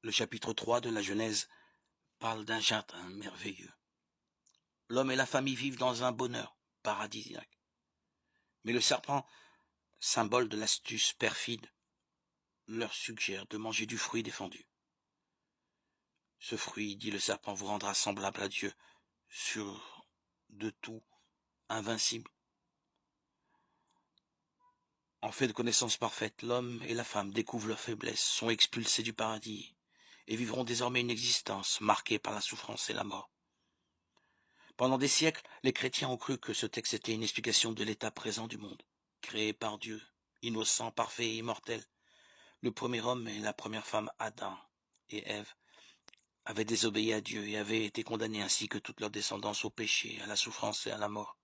Le chapitre 3 de la Genèse parle d'un jardin merveilleux. L'homme et la femme y vivent dans un bonheur paradisiaque. Mais le serpent, symbole de l'astuce perfide, leur suggère de manger du fruit défendu. Ce fruit, dit le serpent, vous rendra semblable à Dieu, sûr de tout, invincible. En fait de connaissance parfaite, l'homme et la femme découvrent leur faiblesse, sont expulsés du paradis et vivront désormais une existence marquée par la souffrance et la mort. Pendant des siècles, les chrétiens ont cru que ce texte était une explication de l'état présent du monde, créé par Dieu, innocent, parfait et immortel. Le premier homme et la première femme, Adam et Ève, avaient désobéi à Dieu et avaient été condamnés ainsi que toute leur descendance au péché, à la souffrance et à la mort.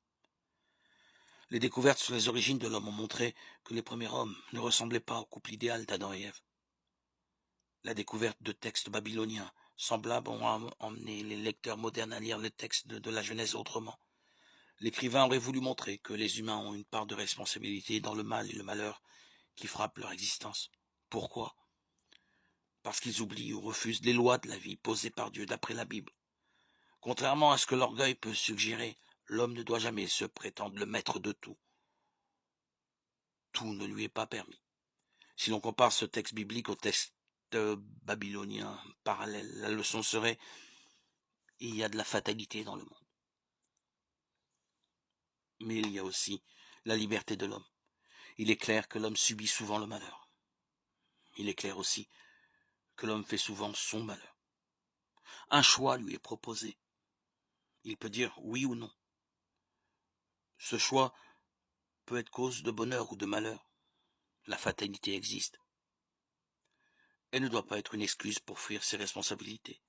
Les découvertes sur les origines de l'homme ont montré que les premiers hommes ne ressemblaient pas au couple idéal d'Adam et Ève. La découverte de textes babyloniens semblables ont emmené les lecteurs modernes à lire les textes de la Genèse autrement. L'écrivain aurait voulu montrer que les humains ont une part de responsabilité dans le mal et le malheur qui frappent leur existence. Pourquoi ? Parce qu'ils oublient ou refusent les lois de la vie posées par Dieu d'après la Bible. Contrairement à ce que l'orgueil peut suggérer, l'homme ne doit jamais se prétendre le maître de tout. Tout ne lui est pas permis. Si l'on compare ce texte biblique au texte babylonien parallèle, la leçon serait: il y a de la fatalité dans le monde. Mais il y a aussi la liberté de l'homme. Il est clair que l'homme subit souvent le malheur. Il est clair aussi que l'homme fait souvent son malheur. Un choix lui est proposé. Il peut dire oui ou non. Ce choix peut être cause de bonheur ou de malheur. La fatalité existe. Elle ne doit pas être une excuse pour fuir ses responsabilités.